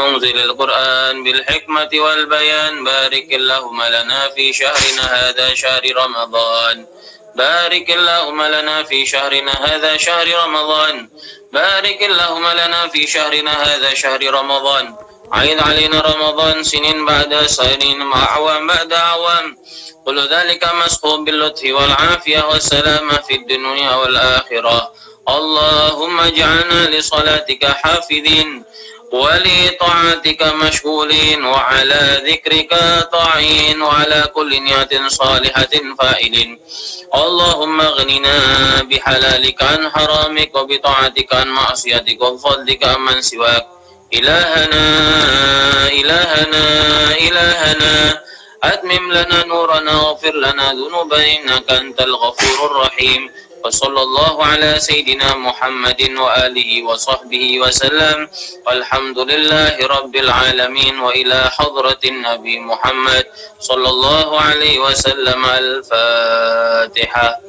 منزل القرآن بالحكمة والبيان بارك اللهم لنا في شهرنا هذا شهر رمضان بارك اللهم لنا في شهرنا هذا شهر رمضان بارك اللهم لنا في شهرنا هذا شهر رمضان عيد علينا رمضان سنين بعد سنين وأعوام بعد أعوام كل ذلك مسحوب باللطف والعافية والسلامة في الدنيا والآخرة اللهم اجعلنا لصلاتك حافظين ولطاعتك مشغولين وعلى ذكرك طاعين وعلى كل نية صالحة فائلين اللهم اغننا بحلالك عن حرامك وبطاعتك عن معصيتك وبفضلك عمن سواك إلهنا إلهنا إلهنا أتمم لنا نورنا واغفر لنا ذنوبنا إنك أنت الغفور الرحيم وصلى الله على سيدنا محمد وآله وصحبه وسلم والحمد لله رب العالمين وإلى حضرة النبي محمد صلى الله عليه وسلم الفاتحة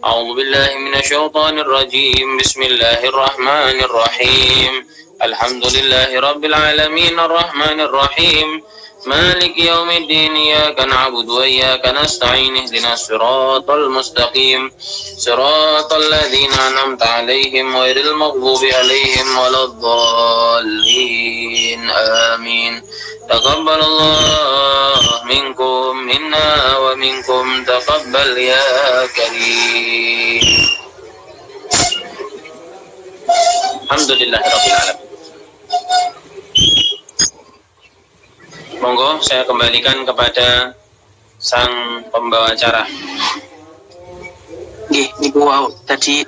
أعوذ بالله من الشيطان الرجيم بسم الله الرحمن الرحيم الحمد لله رب العالمين الرحمن الرحيم مالك يوم الدين إياك نعبد وإياك نستعين اهدنا الصراط المستقيم صراط الذين أنعمت عليهم غير المغضوب عليهم ولا الضالين آمين تقبل الله منكم منا ومنكم تقبل يا كريم الحمد لله رب العالمين. Monggo saya kembalikan kepada sang pembawa acara. Ibu tadi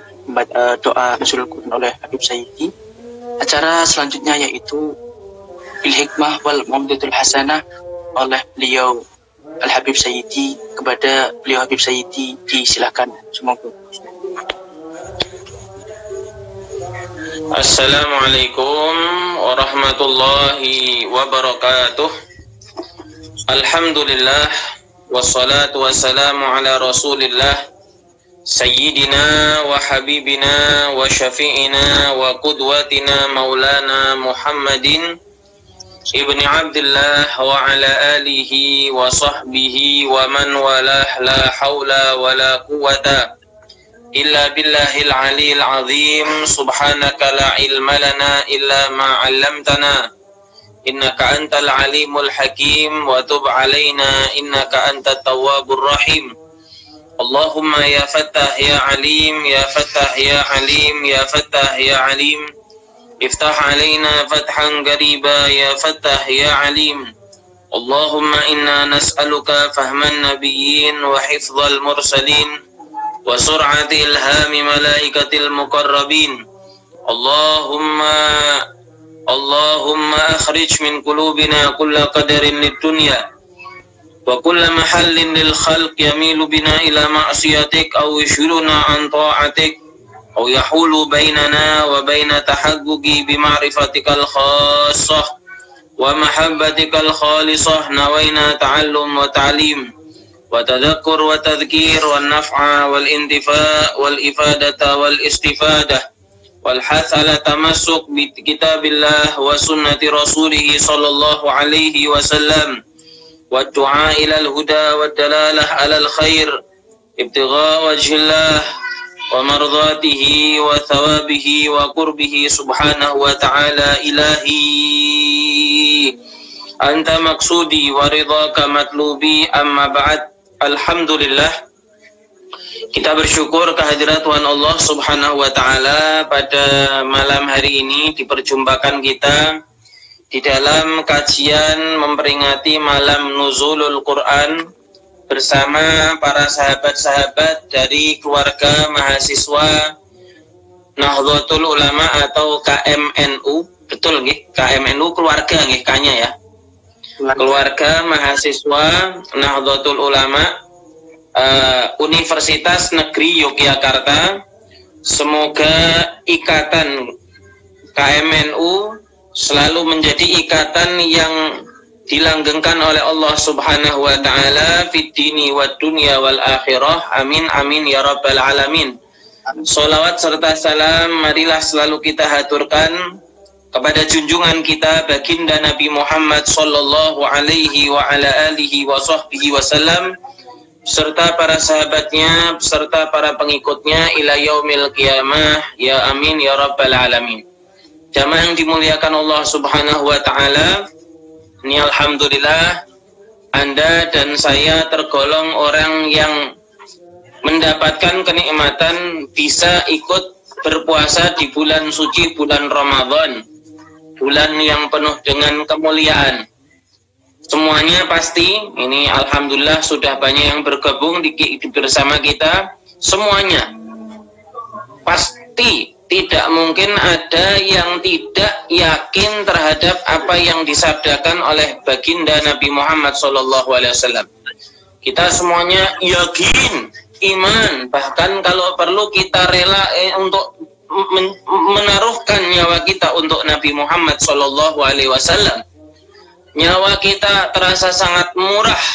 doa Nuzulul Quran oleh Habib Sayyidi. Acara selanjutnya yaitu Bil Hikmah wal Mau'izatul Hasanah oleh beliau Al Habib Sayyidi. Kepada beliau Habib Sayyidi disilakan. Semoga. Assalamualaikum warahmatullahi wabarakatuh. Alhamdulillah wassalatu wassalamu ala rasulillah sayyidina wa habibina wa syafi'ina wa qudwatina maulana Muhammadin ibni Abdullah wa ala alihi wa sahbihi wa man walah la hawla wa la quwata illa billahil aliyil azim subhanaka la ilma lana illa ma 'allamtana innaka antal alimul hakim wa tub alaina innaka antat tawwabur rahim Allahumma ya fattah ya alim ya fattah ya alim ya fattah ya alim iftah alaina fathan qariba ya fattah ya alim Allahumma inna nas'aluka fahman nabiyyin wa hifdzal mursalin wa sur'ati ilhami malaikatil muqarrabin Allahumma akhrij min qulubina kulla qadarin lid dunya wa kulla mahallin lil khalq yamilu bina ila ma'siyatik aw yushghiluna an ta'atik aw yahulu bainana wa baina tahaqquqi bi ma'rifatikal khassah wa mahabbatikal khalisah nawaina ta'allum wa ta'lim wa tadhakkur wa tadhkir wan naf'a wal intifa' wal ifadata wal istifadah والحث على تمسك بكتاب الله وسنة رسوله صلى الله عليه وسلم والدعاء إلى الهدى والدلالة على الخير ابتغاء وجه الله ومرضاته وثوابه وقربه سبحانه وتعالى إلهي أنت مقصودي ورضاك مطلوبي أما بعد الحمد لله. Kita bersyukur kehadirat Tuhan Allah Subhanahu wa Ta'ala pada malam hari ini diperjumpakan kita di dalam kajian memperingati malam Nuzulul Quran bersama para sahabat-sahabat dari keluarga mahasiswa Nahdlatul Ulama atau KMNU. Betul nggih, KMNU keluarga nggih kanya ya. Keluarga mahasiswa Nahdlatul Ulama Universitas Negeri Yogyakarta. Semoga ikatan KMNU selalu menjadi ikatan yang dilanggengkan oleh Allah Subhanahu wa Ta'ala fid dini wad dunya wal akhirah. Amin amin ya rabbal alamin. Salawat serta salam marilah selalu kita haturkan kepada junjungan kita baginda Nabi Muhammad sallallahu alaihi wa ala alihi wa sahbihi wasallam, serta para sahabatnya, serta para pengikutnya ila yaumil qiyamah, ya amin ya rabbal alamin. Jamaah yang dimuliakan Allah subhanahu wa ta'ala, ini alhamdulillah Anda dan saya tergolong orang yang mendapatkan kenikmatan bisa ikut berpuasa di bulan suci, bulan Ramadan, bulan yang penuh dengan kemuliaan. Semuanya pasti, ini alhamdulillah sudah banyak yang bergabung bersama kita. Semuanya pasti tidak mungkin ada yang tidak yakin terhadap apa yang disabdakan oleh baginda Nabi Muhammad SAW. Kita semuanya yakin, iman, bahkan kalau perlu kita rela untuk menaruhkan nyawa kita untuk Nabi Muhammad SAW. Nyawa kita terasa sangat murah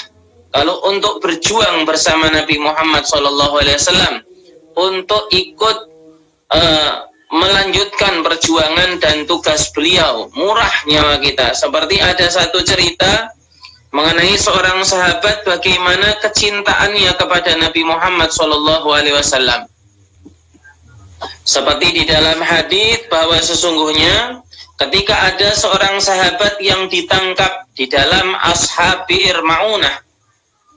kalau untuk berjuang bersama Nabi Muhammad SAW, untuk ikut melanjutkan perjuangan dan tugas beliau. Murah nyawa kita. Seperti ada satu cerita mengenai seorang sahabat, bagaimana kecintaannya kepada Nabi Muhammad SAW. Seperti di dalam hadis bahwa sesungguhnya ketika ada seorang sahabat yang ditangkap di dalam Ashab Bi'r Ma'unah,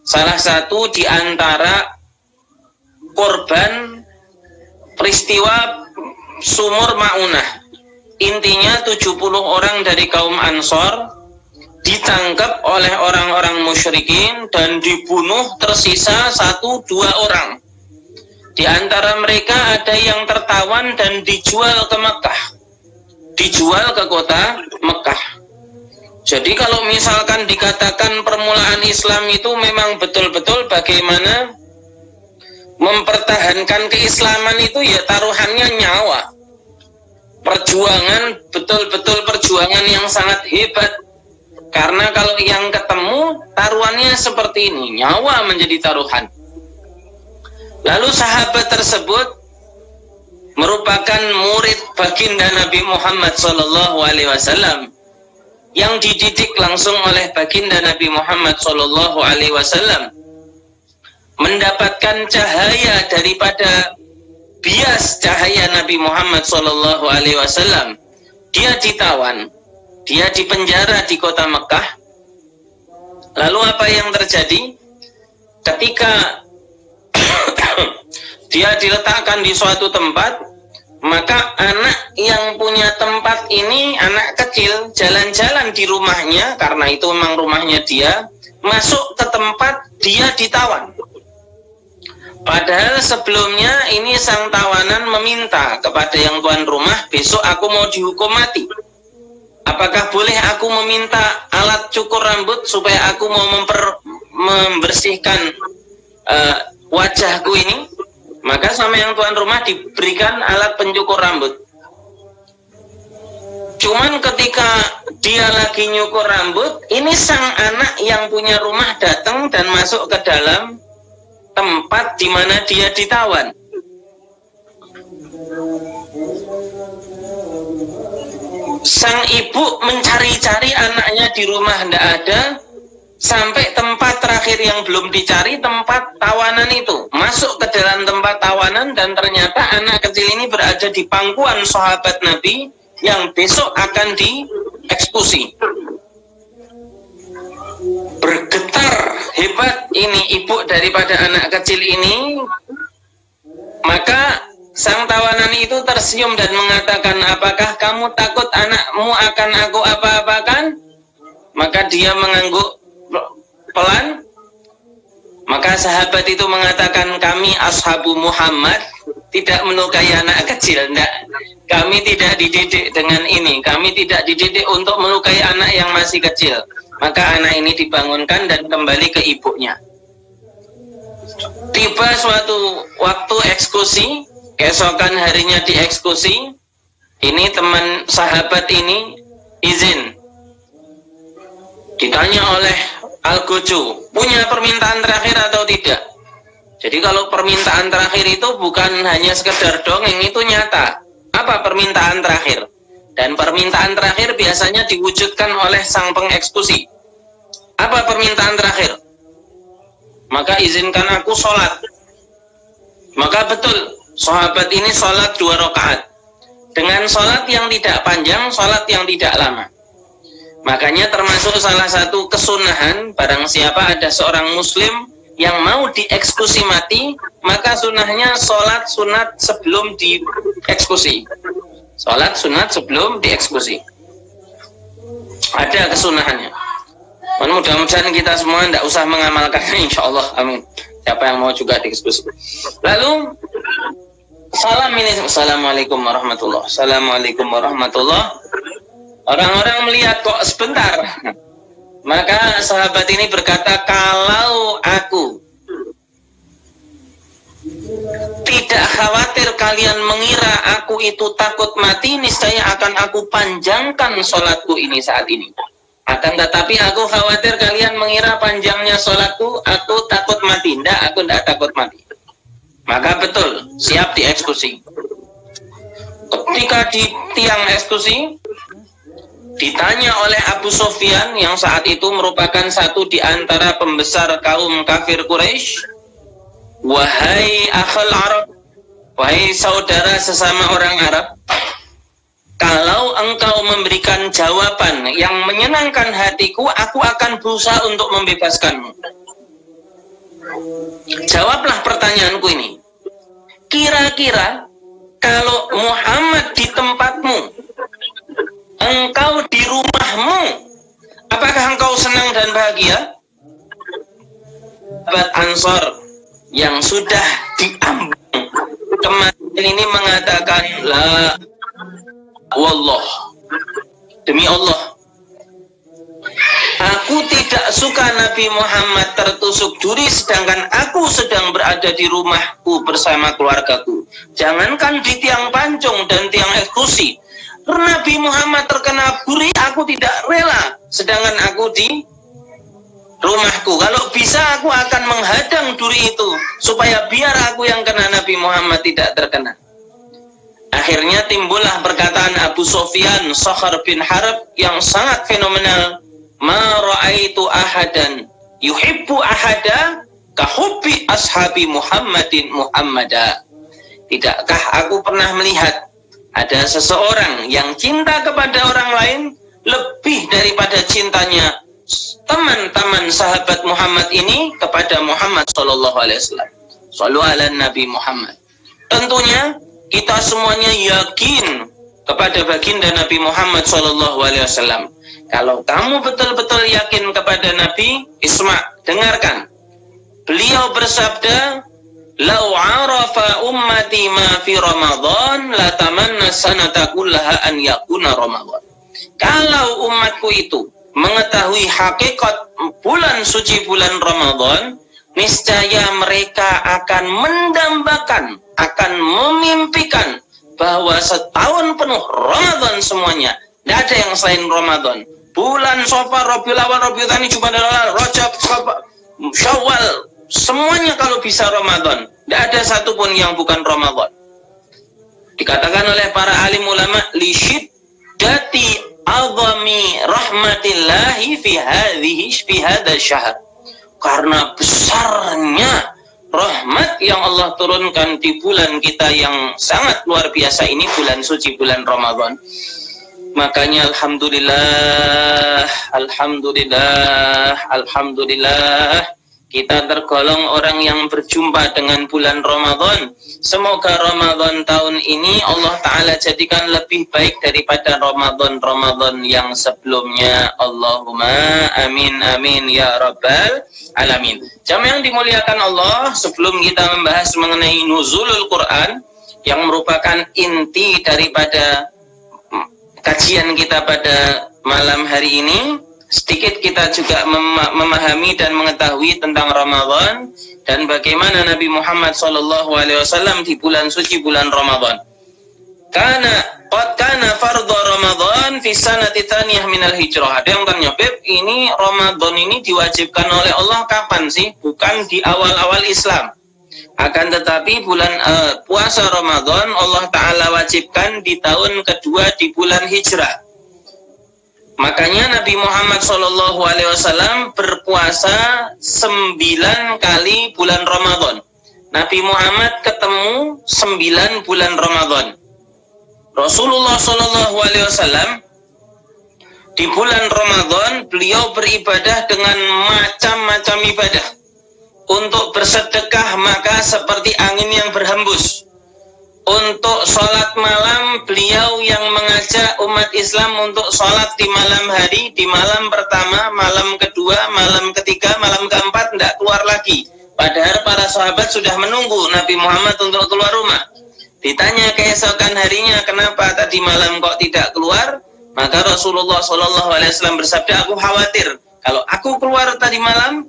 salah satu di antara korban peristiwa sumur Ma'unah, intinya 70 orang dari kaum Ansor ditangkap oleh orang-orang musyrikin dan dibunuh, tersisa 1-2 orang. Di antara mereka ada yang tertawan dan dijual ke Mekah, dijual ke kota Mekah. Jadi kalau misalkan dikatakan permulaan Islam itu memang betul-betul bagaimana mempertahankan keislaman itu, ya taruhannya nyawa. Perjuangan, betul-betul perjuangan yang sangat hebat. Karena kalau yang ketemu taruhannya seperti ini, nyawa menjadi taruhan. Lalu sahabat tersebut merupakan murid baginda Nabi Muhammad SAW yang dididik langsung oleh baginda Nabi Muhammad SAW, mendapatkan cahaya daripada bias cahaya Nabi Muhammad SAW. Dia ditawan, dia dipenjara di kota Mekah. Lalu apa yang terjadi? Ketika dia diletakkan di suatu tempat, maka anak yang punya tempat ini, anak kecil, jalan-jalan di rumahnya, karena itu memang rumahnya dia, masuk ke tempat dia ditawan. Padahal sebelumnya ini sang tawanan meminta kepada yang tuan rumah, besok aku mau dihukum mati. Apakah boleh aku meminta alat cukur rambut supaya aku mau membersihkan wajahku ini? Maka sama yang tuan rumah diberikan alat pencukur rambut. Cuman ketika dia lagi nyukur rambut, ini sang anak yang punya rumah datang dan masuk ke dalam tempat di mana dia ditawan. Sang ibu mencari-cari anaknya di rumah, tidak ada, sampai tempat terakhir yang belum dicari, tempat tawanan itu. Masuk ke dalam tempat tawanan dan ternyata anak kecil ini berada di pangkuan sahabat Nabi yang besok akan dieksekusi. Bergetar hebat ini ibu daripada anak kecil ini. Maka sang tawanan itu tersenyum dan mengatakan, apakah kamu takut anakmu akan aku apa-apakan? Maka dia mengangguk pelan. Maka sahabat itu mengatakan, kami ashabu Muhammad tidak melukai anak kecil. Tidak, kami tidak dididik dengan ini. Kami tidak dididik untuk melukai anak yang masih kecil. Maka anak ini dibangunkan dan kembali ke ibunya. Tiba suatu waktu eksekusi, keesokan harinya dieksekusi. Ini teman sahabat ini izin. Ditanya oleh Al-Gojo, punya permintaan terakhir atau tidak? Jadi kalau permintaan terakhir itu bukan hanya sekedar dongeng, itu nyata. Apa permintaan terakhir? Dan permintaan terakhir biasanya diwujudkan oleh sang pengeksekusi. Apa permintaan terakhir? Maka izinkan aku sholat. Maka betul, sahabat ini sholat 2 rakaat. Dengan sholat yang tidak panjang, sholat yang tidak lama. Makanya termasuk salah satu kesunahan, barang siapa ada seorang muslim yang mau dieksekusi mati, maka sunahnya sholat sunat sebelum dieksekusi. Sholat sunat sebelum dieksekusi. Ada kesunahannya. Mudah-mudahan kita semua tidak usah mengamalkannya, insya Allah. Amin. Siapa yang mau juga dieksekusi. Lalu salam ini, assalamualaikum warahmatullah. Assalamualaikum warahmatullah. Orang-orang melihat kok sebentar. Maka sahabat ini berkata, kalau aku tidak khawatir kalian mengira aku itu takut mati, niscaya akan aku panjangkan sholatku ini saat ini. Akan tetapi aku khawatir kalian mengira panjangnya sholatku, aku takut mati. Tidak, aku tidak takut mati. Maka betul, siap dieksekusi. Ketika di tiang eksekusi, ditanya oleh Abu Sufyan yang saat itu merupakan satu di antara pembesar kaum kafir Quraisy, wahai akhul Arab, wahai saudara sesama orang Arab, kalau engkau memberikan jawaban yang menyenangkan hatiku, aku akan berusaha untuk membebaskanmu. Jawablah pertanyaanku ini. Kira-kira kalau Muhammad di tempatmu, engkau di rumahmu, apakah engkau senang dan bahagia? Sahabat Ansor yang sudah diambang kematian ini mengatakan, la wallah, demi Allah, aku tidak suka Nabi Muhammad tertusuk duri sedangkan aku sedang berada di rumahku bersama keluargaku. Jangankan di tiang pancung dan tiang eksekusi, Nabi Muhammad terkena duri aku tidak rela sedangkan aku di rumahku. Kalau bisa aku akan menghadang duri itu supaya biar aku yang kena, Nabi Muhammad tidak terkena. Akhirnya timbullah perkataan Abu Sufyan Sakhar bin Harb yang sangat fenomenal. Ma ra'aitu ahadan yuhibbu ahada kahubbi ashabi Muhammadin Muhammada. Tidakkah aku pernah melihat ada seseorang yang cinta kepada orang lain lebih daripada cintanya teman-teman sahabat Muhammad ini kepada Muhammad sallallahu alaihi wasallam. Shallu ala Nabi Muhammad. Tentunya kita semuanya yakin kepada baginda Nabi Muhammad sallallahu alaihi wasallam. Kalau kamu betul-betul yakin kepada Nabi, isma, dengarkan. Beliau bersabda, "Lau 'arafa ummati ma fi Ramadan, la tamanna sanata kullaha an yakuna Ramadan." Kalau umatku itu mengetahui hakikat bulan suci bulan Ramadan, niscaya mereka akan mendambakan, akan memimpikan bahwa setahun penuh Ramadan semuanya. Tidak ada yang selain Ramadan. Bulan Safar, Rabiul Awal, Rabiul Tsani, Jumadal Awal, Rajab, Syawal, semuanya kalau bisa Ramadan. Tidak ada satupun yang bukan Ramadan. Dikatakan oleh para alim ulama, li syiddati azami rahmatillahi fi hadha syahr. Karena besarnya rahmat yang Allah turunkan di bulan kita yang sangat luar biasa ini, bulan suci, bulan Ramadan. Makanya alhamdulillah, alhamdulillah, alhamdulillah, kita tergolong orang yang berjumpa dengan bulan Ramadan. Semoga Ramadan tahun ini Allah Ta'ala jadikan lebih baik daripada Ramadan-Ramadan yang sebelumnya. Allahumma amin amin ya rabbal alamin. Jamaah yang dimuliakan Allah, sebelum kita membahas mengenai nuzulul Quran yang merupakan inti daripada kajian kita pada malam hari ini, sedikit kita juga memahami dan mengetahui tentang Ramadan dan bagaimana Nabi Muhammad SAW di bulan suci bulan Ramadan. Kana fardhu Ramadan fi sanati tsaniyah minal hijrah. Ada yang tanya, Beb, ini Ramadan ini diwajibkan oleh Allah kapan sih? Bukan di awal-awal Islam. Akan tetapi puasa Ramadan Allah Ta'ala wajibkan di tahun kedua di bulan Hijrah. Makanya Nabi Muhammad SAW berpuasa 9 kali bulan Ramadan. Nabi Muhammad ketemu 9 bulan Ramadan. Rasulullah SAW di bulan Ramadan beliau beribadah dengan macam-macam ibadah. Untuk bersedekah maka seperti angin yang berhembus. Untuk sholat malam beliau yang mengajak umat Islam untuk sholat di malam hari, di malam pertama, malam kedua, malam ketiga, malam keempat tidak keluar lagi. Padahal para sahabat sudah menunggu Nabi Muhammad untuk keluar rumah. Ditanya keesokan harinya, kenapa tadi malam kok tidak keluar? Maka Rasulullah SAW bersabda, aku khawatir kalau aku keluar tadi malam,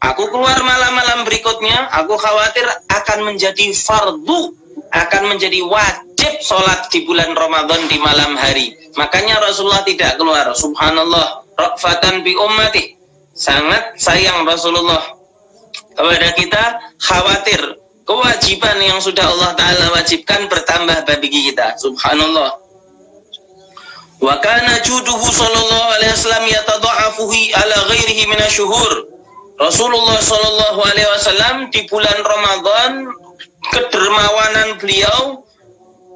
aku keluar malam-malam berikutnya, aku khawatir akan menjadi fardu, akan menjadi wajib sholat di bulan Ramadan di malam hari. Makanya Rasulullah tidak keluar. Subhanallah, ra'fatan bi ummati. Sangat sayang Rasulullah kepada kita, khawatir kewajiban yang sudah Allah Ta'ala wajibkan bertambah bagi kita. Subhanallah. Wa kana juduhu sallallahu alaihi wasallam yatadha'afuhi ala ghairihi minasyuhur. Rasulullah sallallahu alaihi wasallam di bulan Ramadan kedermawanan beliau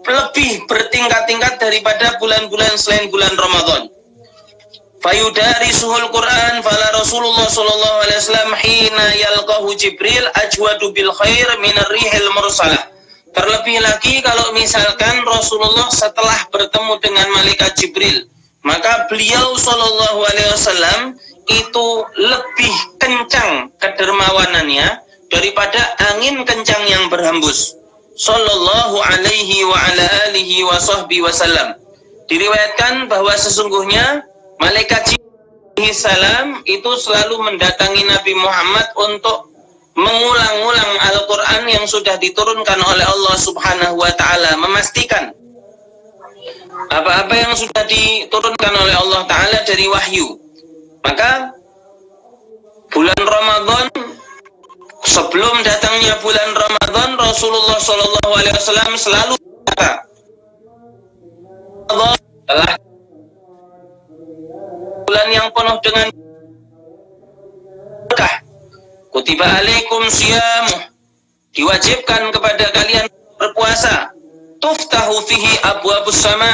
lebih bertingkat-tingkat daripada bulan-bulan selain bulan Ramadan. Fayudarisuhul Quran fala Rasulullah sallallahu alaihi wasallam hina yalqahu Jibril ajwadu bil khair minar rihil mursalah. Terlebih lagi kalau misalkan Rasulullah setelah bertemu dengan malaikat Jibril, maka beliau sallallahu alaihi wasallam itu lebih kencang kedermawanannya daripada angin kencang yang berhembus. Sallallahu alaihi wa ala alihi wa sahbihi wasallam. Diriwayatkan bahwa sesungguhnya malaikat Jibril salam itu selalu mendatangi Nabi Muhammad untuk mengulang-ulang Al-Quran yang sudah diturunkan oleh Allah Subhanahu wa Ta'ala, memastikan apa-apa yang sudah diturunkan oleh Allah Ta'ala dari wahyu. Maka bulan Ramadan, sebelum datangnya bulan Ramadan, Rasulullah SAW selalu berkata, Allah telah bulan yang penuh dengan berkah. Kutiba alaikum siyamuh, diwajibkan kepada kalian berpuasa. Tuftahu fihi abwabus sama,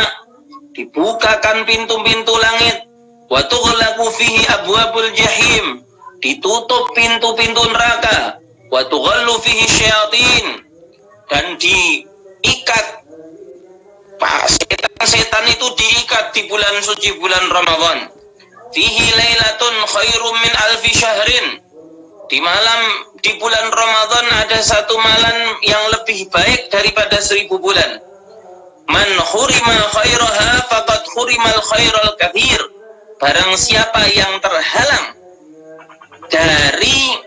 dibukakan pintu-pintu langit. Wa tughlaqu fihi abwabul jahim, ditutup pintu-pintu neraka. Wa tughallu fihi syayatin, dan diikat setan-setan itu diikat di bulan suci bulan Ramadan. Fihi lailatun khairum min alfi syahrin, di bulan Ramadan ada satu malam yang lebih baik daripada 1000 bulan. Man hurima khairaha faqad hurimal khairal katsir. Barang siapa yang terhalang dari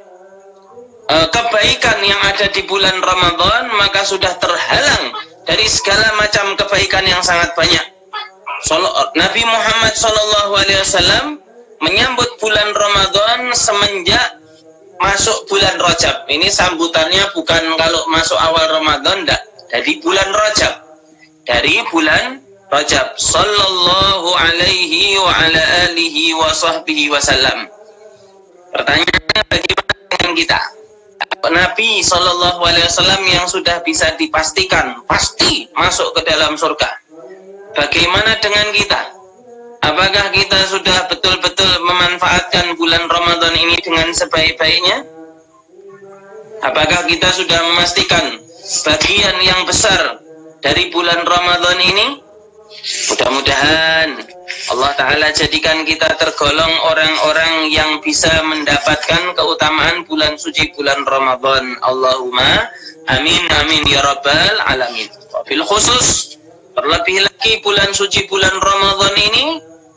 kebaikan yang ada di bulan Ramadan, maka sudah terhalang dari segala macam kebaikan yang sangat banyak. Nabi Muhammad SAW menyambut bulan Ramadan semenjak masuk bulan Rajab. Ini sambutannya bukan kalau masuk awal Ramadan, enggak. Dari bulan Rajab. Dari bulan Rajab. Sallallahu alaihi wa ala alihi wa sahbihi wasallam. Pertanyaannya, bagaimana dengan kita? Nabi Sallallahu alaihi wasallam yang sudah bisa dipastikan pasti masuk ke dalam surga. Bagaimana dengan kita? Apakah kita sudah betul-betul memanfaatkan bulan Ramadan ini dengan sebaik-baiknya? Apakah kita sudah memastikan bagian yang besar dari bulan Ramadan ini? Mudah-mudahan Allah Ta'ala jadikan kita tergolong orang-orang yang bisa mendapatkan keutamaan bulan suci bulan Ramadan. Allahumma amin amin ya rabbal alamin. Bil khusus, terlebih lagi bulan suci bulan Ramadan ini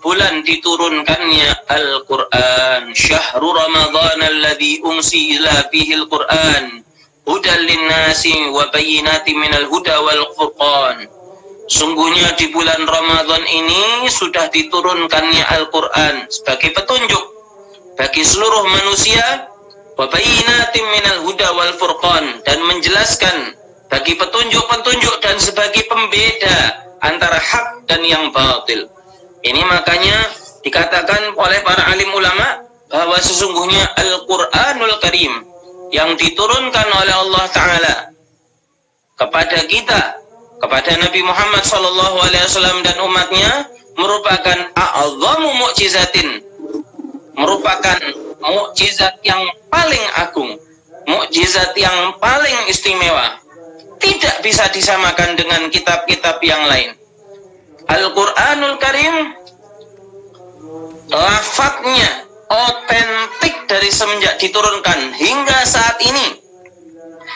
bulan diturunkannya Al-Quran. Syahrul Ramadan alladhi unsila bihil Quran hudan linnasi wa bayyinatin minal huda wal furqan. Sungguhnya di bulan Ramadan ini sudah diturunkannya Al-Quran sebagai petunjuk bagi seluruh manusia wa bayyinatin minal huda wal furqan, dan menjelaskan bagi petunjuk-petunjuk dan sebagai pembeda antara hak dan yang batil. Ini makanya dikatakan oleh para alim ulama bahwa sesungguhnya Al-Qur'anul Karim yang diturunkan oleh Allah Ta'ala kepada kita, kepada Nabi Muhammad SAW dan umatnya, merupakan a'adhamu mu'jizatin, merupakan mukjizat yang paling agung, mukjizat yang paling istimewa, tidak bisa disamakan dengan kitab-kitab yang lain. Al-Qur'anul Karim lafadznya otentik dari semenjak diturunkan hingga saat ini.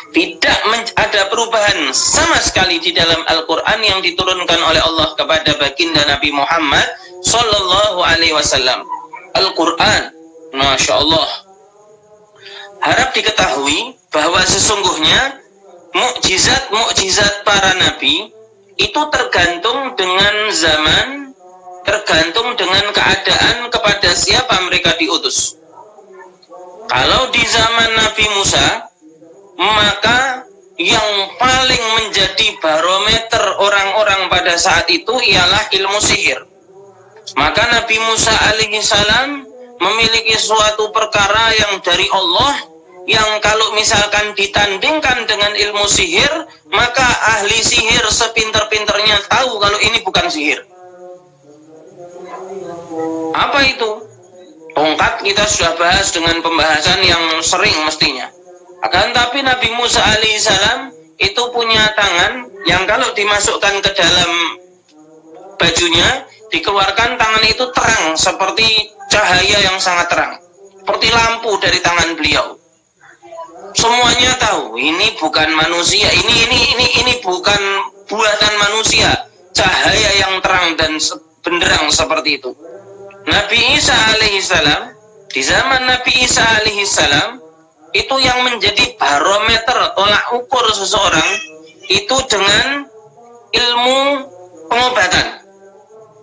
Tidak ada perubahan sama sekali di dalam Al-Quran yang diturunkan oleh Allah kepada baginda Nabi Muhammad Sallallahu Alaihi Wasallam. Al-Quran, Masya Allah. Harap diketahui bahwa sesungguhnya mukjizat-mukjizat para nabi itu tergantung dengan zaman, tergantung dengan keadaan kepada siapa mereka diutus. Kalau di zaman Nabi Musa, maka yang paling menjadi barometer orang-orang pada saat itu ialah ilmu sihir. Maka Nabi Musa alaihi salam memiliki suatu perkara yang dari Allah, yang kalau misalkan ditandingkan dengan ilmu sihir, maka ahli sihir sepinter-pinternya tahu kalau ini bukan sihir. Apa itu? Tongkat kita sudah bahas dengan pembahasan yang sering mestinya. Akan tapi Nabi Musa alaihissalam itu punya tangan yang kalau dimasukkan ke dalam bajunya, dikeluarkan tangan itu terang seperti cahaya yang sangat terang, seperti lampu dari tangan beliau. Semuanya tahu ini bukan manusia, ini bukan buatan manusia, cahaya yang terang dan benderang seperti itu. Nabi Isa alaihissalam, di zaman Nabi Isa alaihissalam, itu yang menjadi barometer tolak ukur seseorang itu dengan ilmu pengobatan.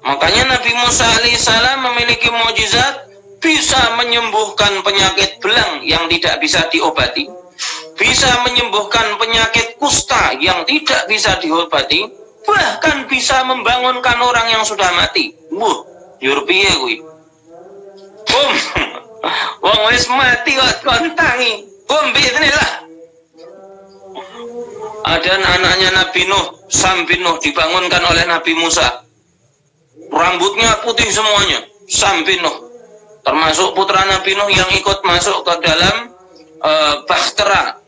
Makanya Nabi Musa alaihissalam memiliki mukjizat, bisa menyembuhkan penyakit belang yang tidak bisa diobati, bisa menyembuhkan penyakit kusta yang tidak bisa diobati, bahkan bisa membangunkan orang yang sudah mati. Yur piye kuwi? Wong wis mati kok kontangi. Lah. Ada anaknya Nabi Nuh, Sam bin Nuh, dibangunkan oleh Nabi Musa. Rambutnya putih semuanya, Sam bin Nuh. Termasuk putra Nabi Nuh yang ikut masuk ke dalam bahtera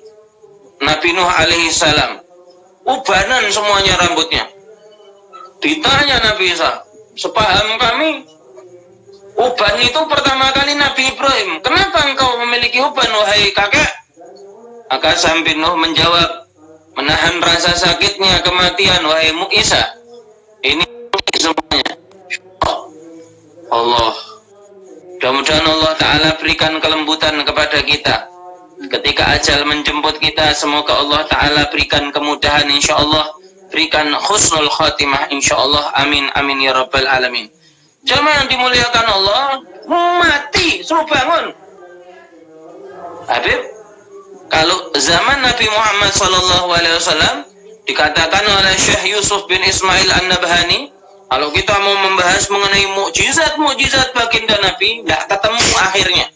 Nabi Nuh alaihi salam. Ubanan semuanya rambutnya. Ditanya Nabi Isa, sepaham kami, uban itu pertama kali Nabi Ibrahim. Kenapa engkau memiliki uban, wahai kakek? Maka Sam bin Nuh menjawab, menahan rasa sakitnya kematian, wahai Isa. Ini semuanya Allah. Mudah-mudahan Allah Ta'ala berikan kelembutan kepada kita ketika ajal menjemput kita. Semoga Allah Ta'ala berikan kemudahan, insya Allah, berikan husnul khatimah, insya Allah. Amin, amin ya rabbal alamin. Jamaah yang dimuliakan Allah, mati suruh bangun. Habib, kalau zaman Nabi Muhammad SAW dikatakan oleh Syekh Yusuf bin Ismail An-Nabhani, kalau kita mau membahas mengenai mukjizat-mukjizat baginda Nabi, tidak ketemu akhirnya.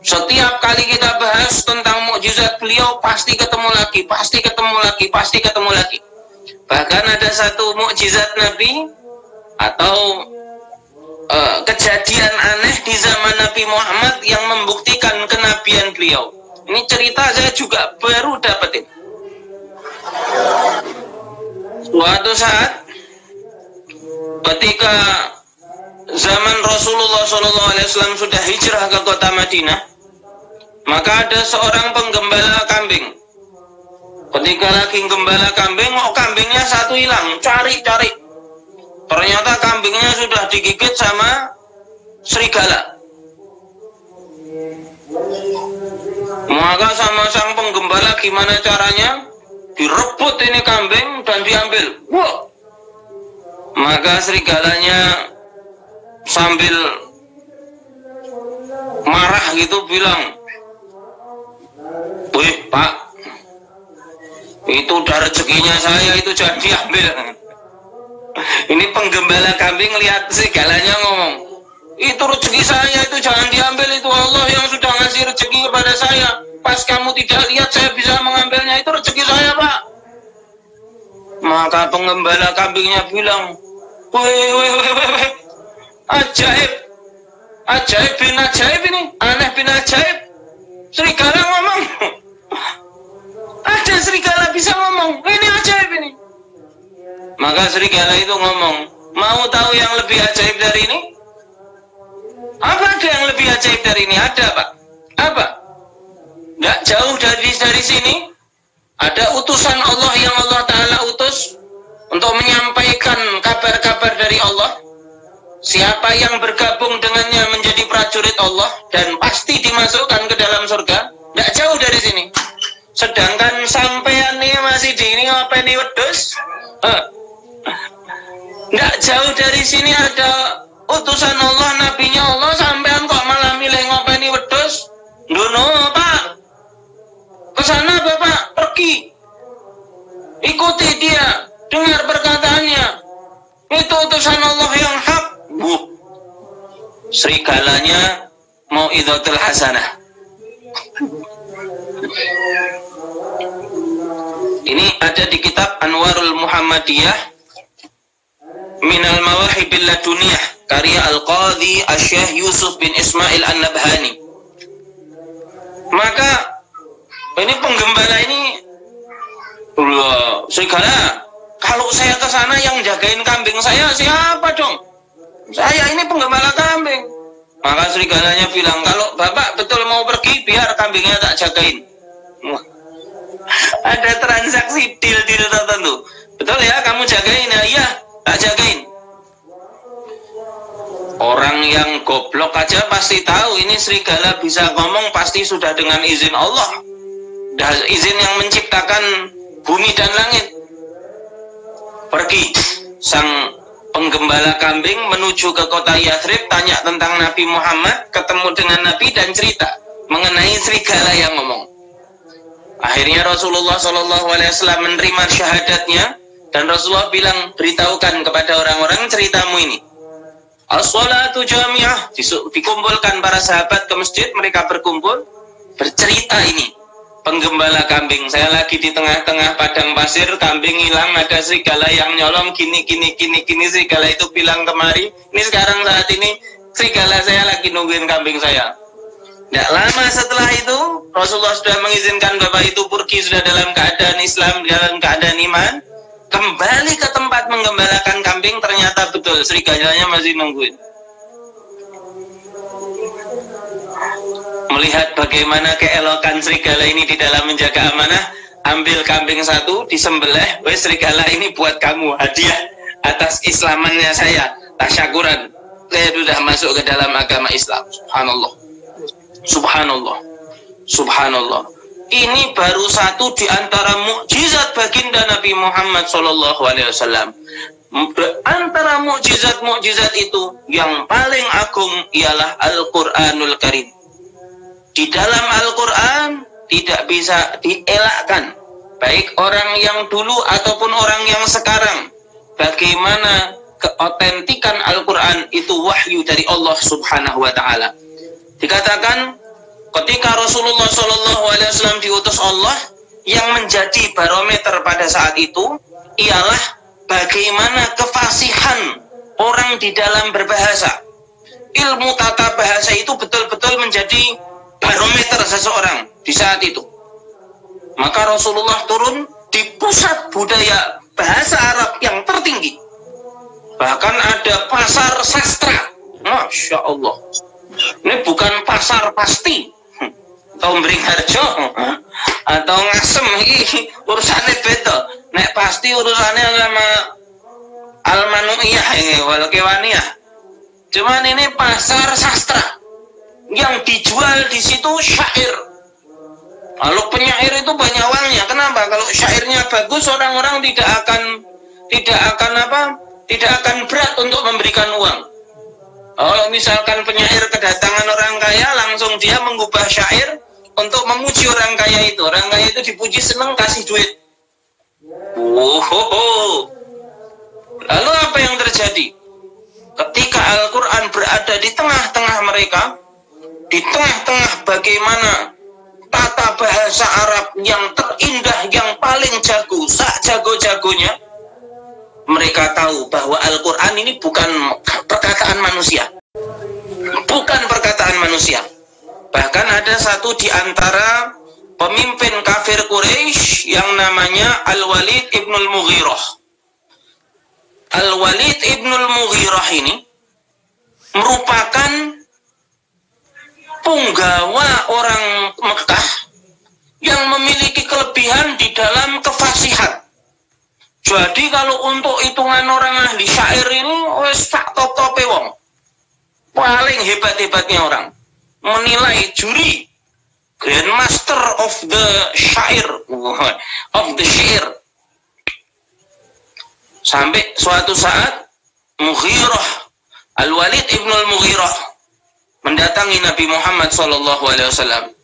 Setiap kali kita bahas tentang mukjizat beliau, pasti ketemu lagi, pasti ketemu lagi, pasti ketemu lagi. Bahkan ada satu mukjizat Nabi atau kejadian aneh di zaman Nabi Muhammad yang membuktikan kenabian beliau. Ini cerita saya juga baru dapetin. Suatu saat ketika zaman Rasulullah SAW sudah hijrah ke kota Madinah, maka ada seorang penggembala kambing. Ketika lagi gembala kambing, kambingnya satu hilang, cari-cari. Ternyata kambingnya sudah digigit sama serigala. Maka sama sang penggembala gimana caranya? Direbut ini kambing dan diambil. Wah! Maka serigalanya sambil marah gitu bilang, Pak, itu udah rezekinya saya, itu jangan diambil. Ini penggembala kambing lihat segalanya ngomong, itu rezeki saya, itu jangan diambil, itu Allah yang sudah ngasih rezeki kepada saya. Pas kamu tidak lihat saya bisa mengambilnya, itu rezeki saya, Pak. Maka penggembala kambingnya bilang, weh, ajaib, ajaib bin ajaib ini, aneh bin ajaib. Serigala ngomong, ada serigala bisa ngomong, ini ajaib ini. Maka serigala itu ngomong, mau tahu yang lebih ajaib dari ini? Apa ada yang lebih ajaib dari ini? Ada, Pak. Apa? Nggak jauh dari sini ada utusan Allah yang Allah Ta'ala utus untuk menyampaikan kabar-kabar dari Allah. Siapa yang bergabung dengannya menjadi prajurit Allah dan pasti dimasukkan ke dalam surga. Nggak jauh dari sini. Sedangkan sampean ini masih di ini ngopeni wedhus. Nggak jauh dari sini ada utusan Allah, nabinya Allah, sampean kok malah milih ngopeni wedhus? Dono, Pak. Kesana Bapak, pergi. Ikuti dia, dengar perkataannya. Itu utusan Allah yang hak. Serigalanya mau idzatul hasanah. Ini ada di kitab Anwarul Muhammadiyah Minal Mawahibil Laduniyah, karya Al-Qadhi Asy-Syaikh Yusuf bin Ismail An-Nabhani. Maka ini penggembala ini, serigala, kalau saya ke sana yang jagain kambing saya siapa dong? Saya ini penggembala kambing. Maka serigalanya bilang, kalau Bapak betul mau pergi, biar kambingnya tak jagain. Ada transaksi deal tertentu. Betul ya, kamu jagain ya? Iya, tak jagain. Orang yang goblok aja pasti tahu ini serigala bisa ngomong pasti sudah dengan izin Allah, izin yang menciptakan bumi dan langit. Pergi sang penggembala kambing menuju ke kota Yathrib, tanya tentang Nabi Muhammad, ketemu dengan Nabi dan cerita mengenai serigala yang ngomong. Akhirnya Rasulullah SAW menerima syahadatnya dan Rasulullah bilang, beritahukan kepada orang-orang ceritamu ini. As-salatu jami'ah, dikumpulkan para sahabat ke masjid, mereka berkumpul bercerita ini. Penggembala kambing, saya lagi di tengah-tengah padang pasir, kambing hilang, ada serigala yang nyolong, gini, serigala itu bilang kemari. Ini sekarang saat ini serigala saya lagi nungguin kambing saya. Tidak lama setelah itu Rasulullah sudah mengizinkan bapak itu pergi, sudah dalam keadaan Islam, dalam keadaan iman. Kembali ke tempat menggembalakan kambing, ternyata betul serigalanya masih nungguin. Melihat bagaimana keelokan serigala ini di dalam menjaga amanah, ambil kambing satu, disembelih, wes serigala ini buat kamu, hadiah atas islamannya saya, tasyakuran, saya sudah masuk ke dalam agama Islam. Subhanallah, subhanallah, subhanallah. Ini baru satu di antara mukjizat baginda Nabi Muhammad SAW. Antara mukjizat-mukjizat itu yang paling agung ialah Al-Quranul Karim. Di dalam Al-Quran tidak bisa dielakkan, baik orang yang dulu ataupun orang yang sekarang, bagaimana keotentikan Al-Quran itu wahyu dari Allah Subhanahu wa Ta'ala. Dikatakan ketika Rasulullah SAW diutus Allah, yang menjadi barometer pada saat itu ialah bagaimana kefasihan orang di dalam berbahasa. Ilmu tata bahasa itu betul-betul menjadi barometer seseorang di saat itu. Maka Rasulullah turun di pusat budaya bahasa Arab yang tertinggi. Bahkan ada pasar sastra. Masya Allah. Ini bukan pasar pasti atau Beringharjo atau Ngasem, ini urusannya beda. Nek pasti urusannya sama Al-Manu'iyah ini, Wal-Kewaniyah. Cuman ini pasar sastra yang dijual di situ syair. Kalau penyair itu banyak uangnya. Kenapa? Kalau syairnya bagus, orang-orang tidak akan berat untuk memberikan uang. Kalau misalkan penyair kedatangan orang kaya, langsung dia mengubah syair, untuk memuji orang kaya itu. Orang kaya itu dipuji seneng kasih duit. Lalu apa yang terjadi? Ketika Al-Quran berada di tengah-tengah mereka, di tengah-tengah bagaimana tata bahasa Arab yang terindah, yang paling jago, sak jago-jagonya, mereka tahu bahwa Al-Quran ini bukan perkataan manusia. Bukan perkataan manusia. Bahkan ada satu di antara pemimpin kafir Quraisy yang namanya Al-Walid ibnul Mughirah. Al-Walid ibnul Mughirah ini merupakan punggawa orang Mekah yang memiliki kelebihan di dalam kefasihan. Jadi kalau untuk hitungan orang ahli syair ini wes sak top-tope wong. Paling hebat-hebatnya orang. Menilai juri Grandmaster of the Syair, of the Syair. Sampai suatu saat Mughirah, Al-Walid ibnul Mughirah mendatangi Nabi Muhammad SAW.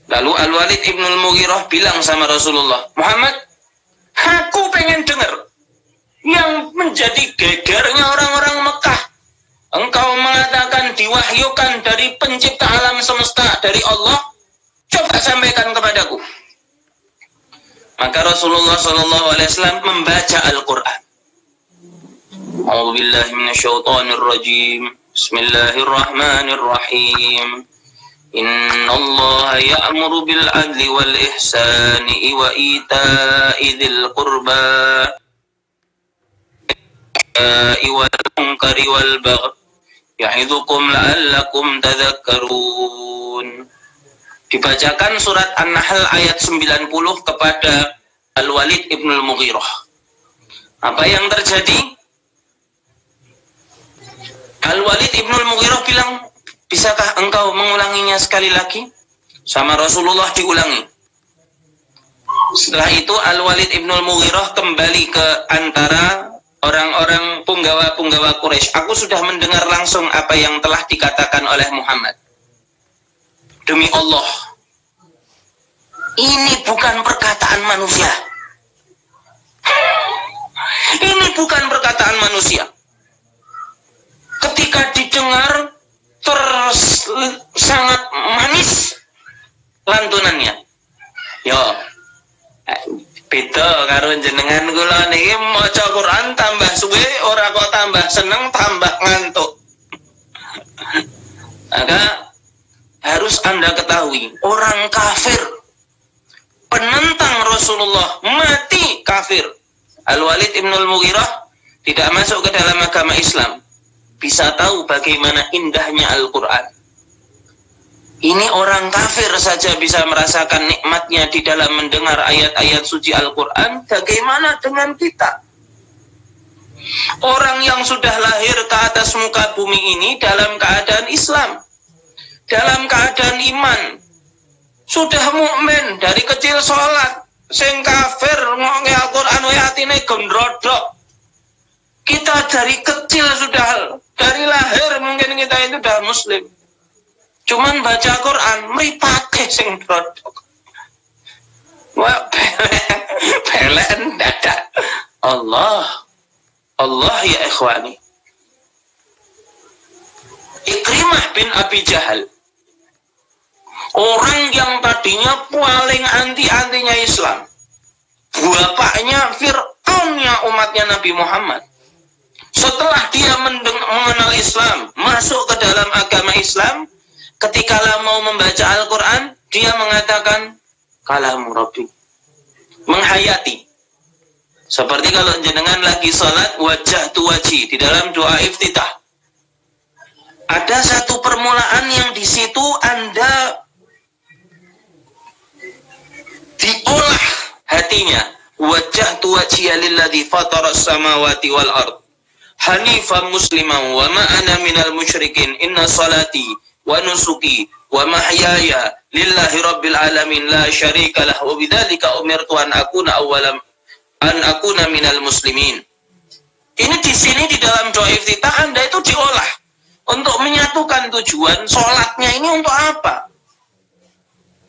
Lalu Al-Walid ibnul Mughirah bilang sama Rasulullah, Muhammad, aku pengen dengar yang menjadi gegernya orang-orang Mekah. Engkau mengatakan diwahyukan dari pencipta alam semesta, dari Allah. Coba sampaikan kepadaku. Maka Rasulullah SAW membaca Al-Quran. A'udzubillahi minasyaitonirrajim. Bismillahirrahmanirrahim. Innallaha ya'muru bil adli wal ihsani wa ita'i dzil qurba wal munkari wal baghi ya'idukum la'allakum tadhakkarun. Dibacakan surat An-Nahl ayat 90 kepada Al-Walid ibnul Mughirah. Apa yang terjadi? Al-Walid ibnul Mughirah bilang, bisakah engkau mengulanginya sekali lagi? Sama Rasulullah diulangi. Setelah itu Al-Walid ibnul Mughirah kembali ke antara orang-orang punggawa-punggawa Quraisy. Aku sudah mendengar langsung apa yang telah dikatakan oleh Muhammad. Demi Allah, ini bukan perkataan manusia. Ini bukan perkataan manusia. Ketika didengar, sangat manis lantunannya. Yo, beda karo jenengan kula niki maca Quran tambah suwe ora kok tambah seneng tambah ngantuk. Maka harus Anda ketahui, orang kafir penentang Rasulullah mati kafir. Al-Walid ibnul Mughirah tidak masuk ke dalam agama Islam, bisa tahu bagaimana indahnya Al-Quran. Ini orang kafir saja bisa merasakan nikmatnya di dalam mendengar ayat-ayat suci Al-Quran. Bagaimana dengan kita? Orang yang sudah lahir ke atas muka bumi ini dalam keadaan Islam, dalam keadaan iman, sudah mukmin dari kecil sholat, sing kafir ngonge Al-Quran atine gendrodok. Kita dari kecil sudah, dari lahir mungkin kita itu sudah muslim, cuman baca Quran mripate sing drodok. Wah, belen dadak. Allah ya ikhwani. Ikrimah bin Abi Jahal, orang yang tadinya paling anti-antinya Islam, bapaknya Fir'aunnya umatnya Nabi Muhammad. Setelah dia mengenal Islam, masuk ke dalam agama Islam, ketika mau membaca Al-Quran, dia mengatakan kalamu Rabbi, menghayati. Seperti kalau jenengan lagi sholat, wajah tu waji di dalam doa iftitah, ada satu permulaan yang di situ Anda diolah hatinya. Wajah tu wajhiya lilladzi fatara samawati wal ard hanifan musliman wa ma ana minal musyrikin inna salati wa nusuki wa mahyaya lillahi rabbil alamin la syarika lah wa bidzalika umirtu an akuna minal muslimin. Ini di sini di dalam doa iftitah Anda itu diolah untuk menyatukan tujuan sholatnya ini untuk apa.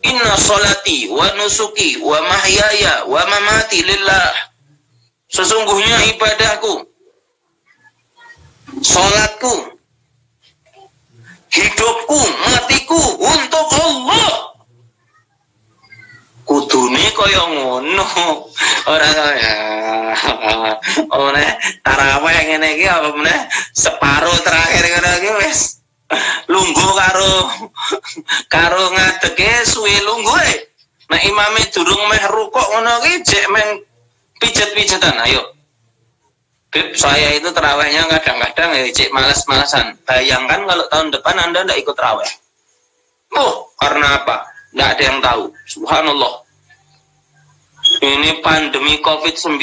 Inna sholati wa nusuki wa mahyaya wa mamati lillah. Sesungguhnya ibadahku, sholatku, hidupku, matiku untuk Allah. Kudune kaya ngono. Ora ya. Ora tarawih ngene iki apa meneh separuh terakhir ngono iki wis lungguh karo ngadeke suwe lungguh. Nek imame durung meh rukuk ngono iki jek meng pijet-pijetan. Ayo. Beb, saya itu terawihnya kadang-kadang ya cek malas-malasan. Bayangkan kalau tahun depan Anda tidak ikut terawih. Oh, karena apa? Nggak ada yang tahu. Subhanallah. Ini pandemi COVID-19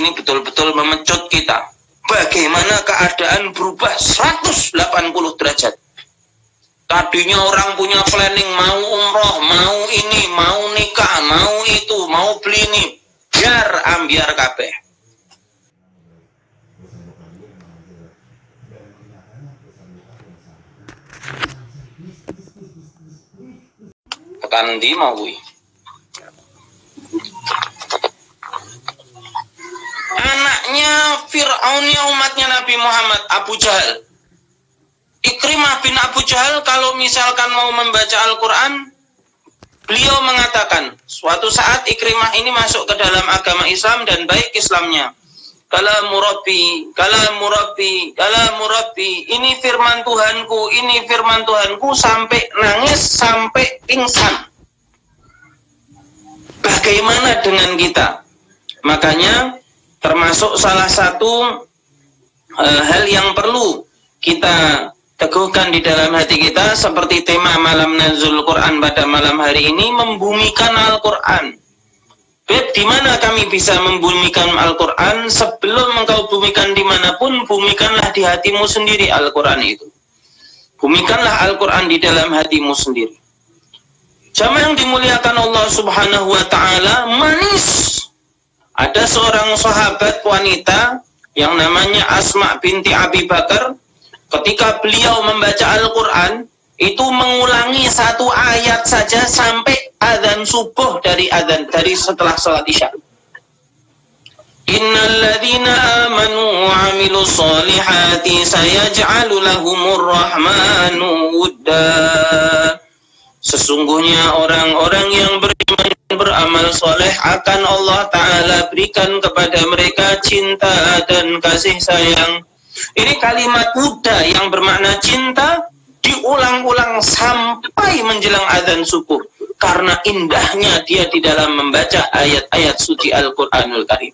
ini betul-betul memecut kita. Bagaimana keadaan berubah 180 derajat. Tadinya orang punya planning, mau umroh, mau ini, mau nikah, mau itu, mau beli ini. Biar ambiar kabeh. Tekan di mau kuwi. Anaknya Fir'aunnya umatnya Nabi Muhammad, Abu Jahal. Ikrimah bin Abu Jahal kalau misalkan mau membaca Al-Quran, beliau mengatakan, suatu saat Ikrimah ini masuk ke dalam agama Islam dan baik Islamnya. Kala murabbi, ini firman Tuhanku, sampai nangis, sampai pingsan. Bagaimana dengan kita? Makanya termasuk salah satu hal yang perlu kita teguhkan di dalam hati kita, seperti tema malam Nazul Quran pada malam hari ini, membumikan Al-Quran. Beb, di mana kami bisa membumikan Al-Quran? Sebelum engkau bumikan dimanapun, bumikanlah di hatimu sendiri Al-Quran itu. Bumikanlah Al-Quran di dalam hatimu sendiri. Jamaah yang dimuliakan Allah Subhanahu wa Ta'ala, manis. Ada seorang sahabat wanita yang namanya Asma binti Abi Bakar. Ketika beliau membaca Al-Quran, itu mengulangi satu ayat saja sampai adzan subuh dari setelah salat Isya. Innalladzina amanu wa amilus solihati sayaj'alu lahumur rahmanu wudda. Sesungguhnya orang-orang yang beriman beramal soleh akan Allah Ta'ala berikan kepada mereka cinta dan kasih sayang. Ini kalimat wudda yang bermakna cinta diulang-ulang sampai menjelang adzan subuh, karena indahnya dia di dalam membaca ayat-ayat suci Al-Quranul Karim.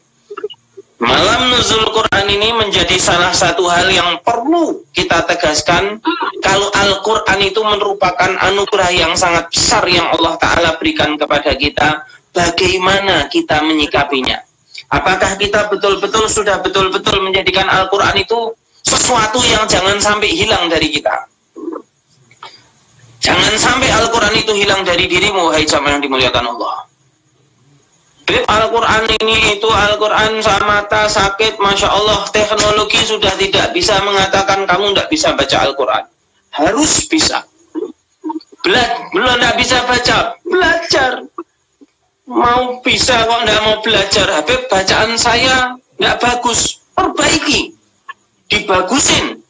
Malam Nuzul Quran ini menjadi salah satu hal yang perlu kita tegaskan. Kalau Al-Quran itu merupakan anugerah yang sangat besar yang Allah Ta'ala berikan kepada kita, bagaimana kita menyikapinya? Apakah kita betul-betul sudah betul-betul menjadikan Al-Quran itu sesuatu yang jangan sampai hilang dari kita? Jangan sampai Al-Quran itu hilang dari dirimu, wahai jamaah yang dimuliakan Allah. Al-Quran ini itu Al-Quran sama mata sakit, Masya Allah, teknologi sudah tidak bisa mengatakan kamu tidak bisa baca Al-Quran. Harus bisa. Belum tidak bisa baca, belajar. Mau bisa kok tidak mau belajar. Habib, bacaan saya tidak bagus, perbaiki, dibagusin.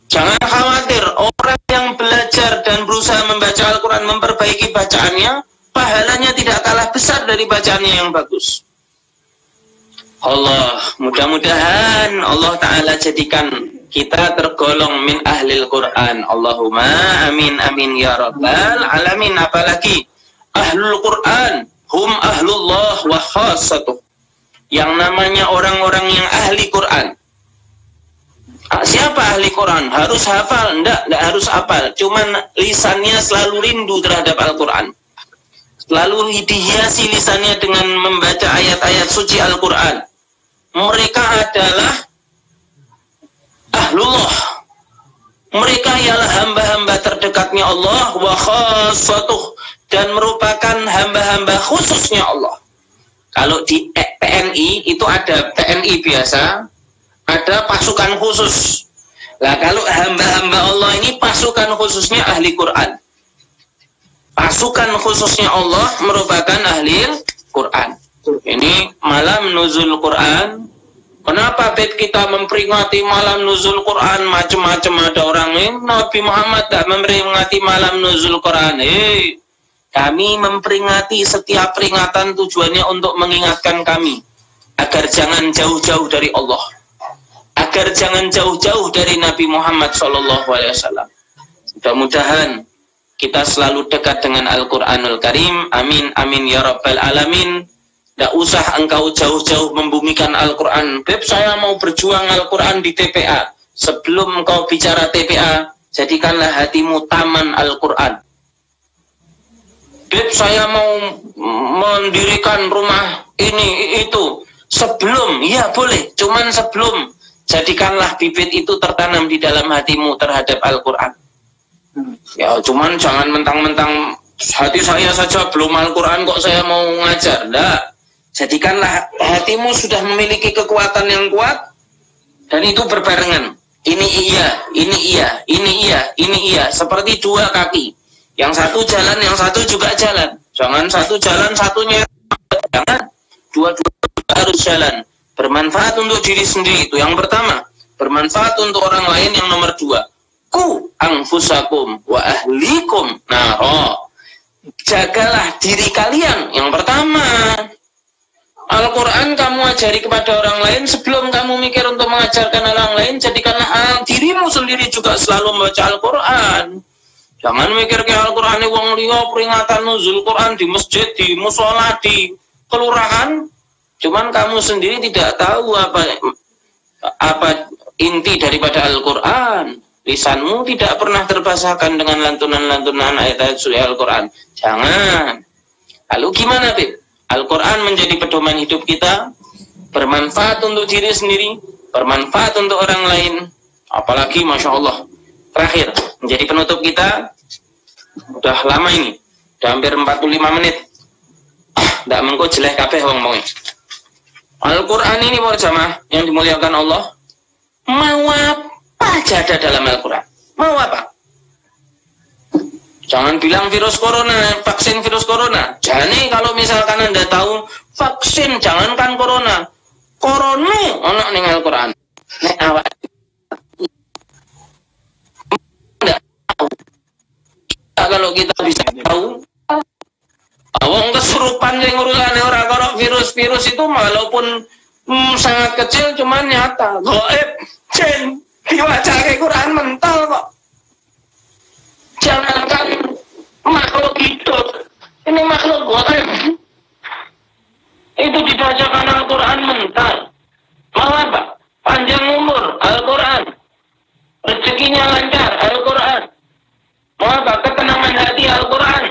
Jangan khawatir, orang yang belajar dan berusaha membaca Al-Quran, memperbaiki bacaannya, pahalanya tidak kalah besar dari bacaannya yang bagus. Allah, mudah-mudahan Allah Ta'ala jadikan kita tergolong min ahlil Quran. Allahumma amin amin ya rabbal alamin. Apalagi ahlul Quran hum ahlullah wa khassatuh. Yang namanya orang-orang yang ahli Quran. Siapa ahli Quran? Harus hafal? Enggak harus hafal. Cuman lisannya selalu rindu terhadap Al-Quran. Lalu dihiasi lisannya dengan membaca ayat-ayat suci Al-Quran. Mereka adalah ahlullah. Mereka ialah hamba-hamba terdekatnya Allah wa khassatuh, dan merupakan hamba-hamba khususnya Allah. Kalau di TNI itu ada TNI biasa, ada pasukan khusus. Nah, kalau hamba-hamba Allah ini pasukan khususnya ahli Quran. pasukan khususnya Allah merupakan ahli Quran. Ini malam nuzul Quran. Kenapa kita memperingati malam nuzul Quran? Macam-macam ada orang ini. Nabi Muhammad tidak memperingati malam nuzul Quran. Kami memperingati setiap peringatan tujuannya untuk mengingatkan kami agar jangan jauh-jauh dari Allah, agar jangan jauh-jauh dari Nabi Muhammad SAW. Mudah-mudahan kita selalu dekat dengan Al-Quranul Karim. Amin, amin ya Rabbal Alamin. Tidak usah engkau jauh-jauh membumikan Al-Quran. Beb, saya mau berjuang Al-Quran di TPA. Sebelum engkau bicara TPA, jadikanlah hatimu taman Al-Quran. Beb, saya mau mendirikan rumah ini, itu. Sebelum, ya boleh, cuman sebelum. Jadikanlah bibit itu tertanam di dalam hatimu terhadap Al-Quran. Ya, cuman jangan mentang-mentang hati saya saja belum Al-Quran kok saya mau ngajar. Enggak. Jadikanlah hatimu sudah memiliki kekuatan yang kuat, dan itu berbarengan. Ini iya, ini iya, ini iya, ini iya. Seperti dua kaki. Yang satu jalan, yang satu juga jalan. Jangan satu jalan, satunya jangan. Dua-dua harus jalan. Bermanfaat untuk diri sendiri, itu yang pertama. Bermanfaat untuk orang lain, yang nomor dua. Ku anfusakum wa ahlikum naro. Jagalah diri kalian, yang pertama. Al-Quran kamu ajari kepada orang lain sebelum kamu mikir untuk mengajarkan orang lain. Jadikanlah dirimu sendiri juga selalu membaca Al-Quran. Jangan mikir ke Al-Quran ini wong liya peringatan nuzul Quran di masjid, di musola, di kelurahan. Cuman kamu sendiri tidak tahu apa inti daripada Al-Quran. Lisanmu tidak pernah terbasahkan dengan lantunan-lantunan ayat-ayat suci Al-Quran. Jangan. Lalu gimana, Bib? Al-Quran menjadi pedoman hidup kita, bermanfaat untuk diri sendiri, bermanfaat untuk orang lain, apalagi Masya Allah. Terakhir, menjadi penutup kita, udah lama ini, udah hampir 45 menit. Tidak mengko jelek kabeh wong-wong. Al-Quran ini mau jamaah yang dimuliakan Allah, mau apa aja ada dalam Al-Quran. Mau apa? Jangan bilang virus corona, vaksin virus corona. Jadi kalau misalkan Anda tahu vaksin, jangankan corona. Corona ono ning Al-Quran. Nek awak enggak tahu. Kalau kita bisa tahu, wong kesurupan yang urusane ora karo virus-virus itu walaupun sangat kecil cuman nyata. Gaib, jin, diwacake Quran mental kok. Jangankan makhluk hidup, ini makhluk gaib. Itu dibacakan Al-Quran mental. Mau apa? Panjang umur, Al-Quran. Rezekinya lancar, Al-Quran. Mau apa? Ketenangan hati, Al-Quran.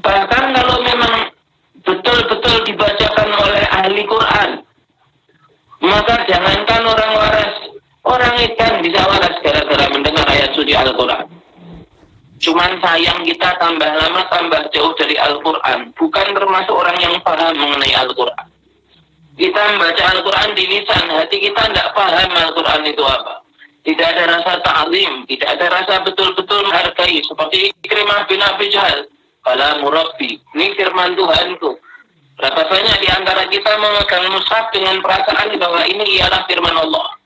Bahkan kalau memang betul-betul dibacakan oleh ahli Quran, maka jangankan orang waras, orang ikan bisa waras gara-gara mendengar ayat suci Al-Quran. Cuman sayang kita tambah lama tambah jauh dari Al-Quran. Bukan termasuk orang yang paham mengenai Al-Quran. Kita membaca Al-Quran di lisan, hati kita tidak paham Al-Quran itu apa. Tidak ada rasa ta'lim, tidak ada rasa betul-betul menghargai. Seperti Ikrimah bin Abi Jahal, kalamu Rabbi, ini firman Tuhanku. Berapa banyak di antara kita memegang mushaf dengan perasaan bahwa ini ialah firman Allah.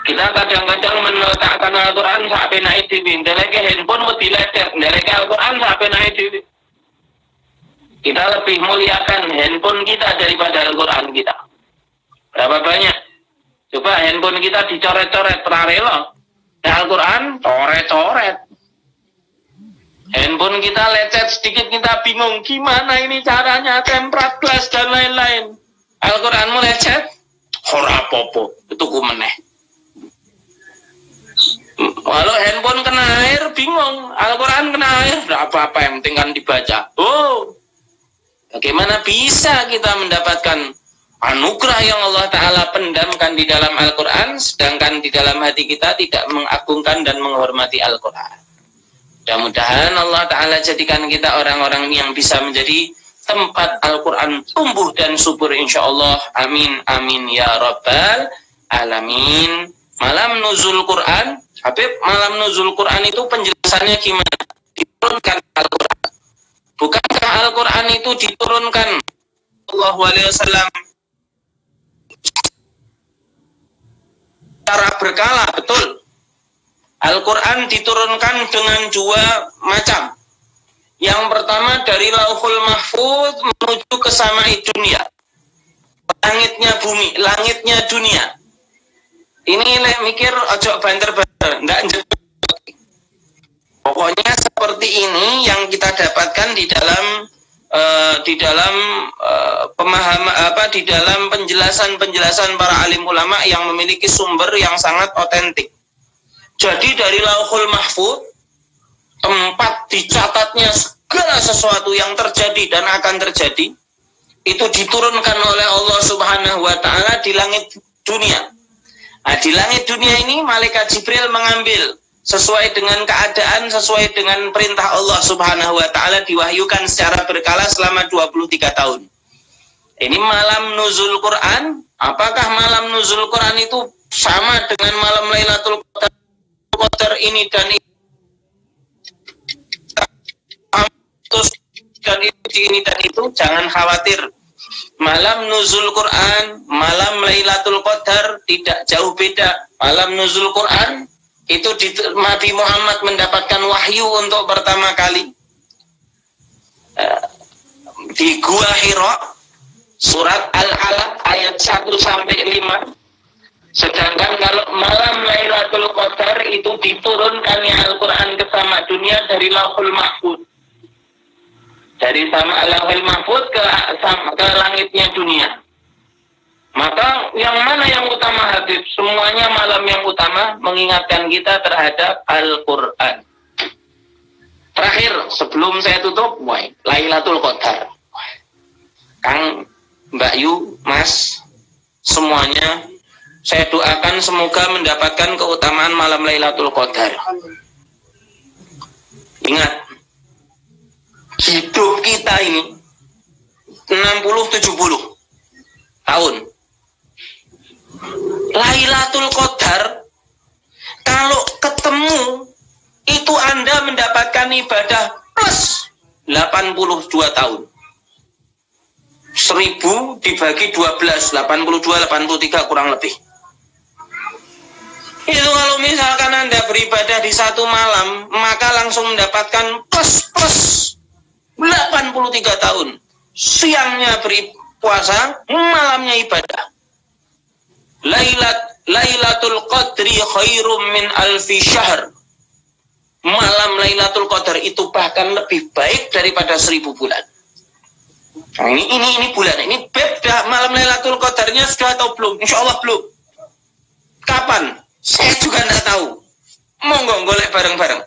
Kita kadang-kadang meletakkan Al-Quran sampai naik TV, ndeleke handphone mau dilecet, ndeleke Al-Quran sampai naik TV. Kita lebih muliakan handphone kita daripada Al-Quran kita. Berapa banyak? Coba handphone kita dicoret-coret, rela. Nah, Al-Quran coret-coret. Handphone kita lecet sedikit kita bingung gimana ini caranya, temprat gelas dan lain-lain. Al-Quranmu lecet, ora apa-apa, itu ku meneh. Kalau handphone kena air bingung, Al-Quran kena air, tidak apa-apa, yang penting kan dibaca. Oh, bagaimana bisa kita mendapatkan anugerah yang Allah Ta'ala pendamkan di dalam Al-Quran, sedangkan di dalam hati kita tidak mengagungkan dan menghormati Al-Quran. Mudah-mudahan Allah Ta'ala jadikan kita orang-orang yang bisa menjadi tempat Al-Quran tumbuh dan subur insya Allah. Amin, amin ya Rabbal Alamin. Malam nuzul Quran Habib, malam nuzul Quran itu penjelasannya gimana? Diturunkan Al-Quran. Bukankah Al-Quran itu diturunkan Sallallahu Alaihi Wasallam secara berkala? Betul. Al-Quran diturunkan dengan dua macam. Yang pertama dari Lauhul Mahfuz menuju ke samai dunia. Langitnya bumi, langitnya dunia. Ini mikir ojo banter-banter, enggak. Pokoknya seperti ini yang kita dapatkan di dalam pemahaman di dalam penjelasan para alim ulama yang memiliki sumber yang sangat otentik. Jadi dari Lauhul Mahfuz, tempat dicatatnya segala sesuatu yang terjadi dan akan terjadi, itu diturunkan oleh Allah Subhanahu wa Ta'ala di langit dunia. Nah, di langit dunia ini malaikat Jibril mengambil sesuai dengan keadaan, sesuai dengan perintah Allah Subhanahu wa Ta'ala, diwahyukan secara berkala selama 23 tahun. Ini malam nuzul Quran. Apakah malam nuzul Quran itu sama dengan malam Lailatul Qadar ini dan ini dan itu? Jangan khawatir. Malam nuzul Quran, malam Lailatul Qadar tidak jauh beda. Malam nuzul Quran itu Nabi Muhammad mendapatkan wahyu untuk pertama kali di Gua Hira, surat Al-Alaq ayat 1 sampai 5. Sedangkan kalau malam Lailatul Qadar itu diturunkannya Al-Quran ke sama dunia dari Lauhul Mahfuz. Dari sama Lauhul Mahfuz ke langitnya dunia. Maka yang mana yang utama, Habib? Semuanya malam yang utama mengingatkan kita terhadap Al-Quran. Terakhir, sebelum saya tutup, Lailatul Qadar. Kang, Mbak Yu, Mas, semuanya, saya doakan semoga mendapatkan keutamaan malam Lailatul Qadar. Ingat, hidup kita ini 60-70 tahun. Lailatul Qadar, kalau ketemu itu Anda mendapatkan ibadah plus 82 tahun. 1000 dibagi 12, 82, 83 kurang lebih. Itu kalau misalkan Anda beribadah di satu malam, maka langsung mendapatkan plus 83 tahun. Siangnya berpuasa, malamnya ibadah. Lailatul Qadri khairum min alfi syahr. Malam Lailatul Qadar itu bahkan lebih baik daripada 1000 bulan. Nah, ini bulan, ini beda. Malam Lailatul Qadarnya sudah atau belum? Insya Allah belum. Kapan? Saya juga tidak tahu. Monggo golek bareng-bareng.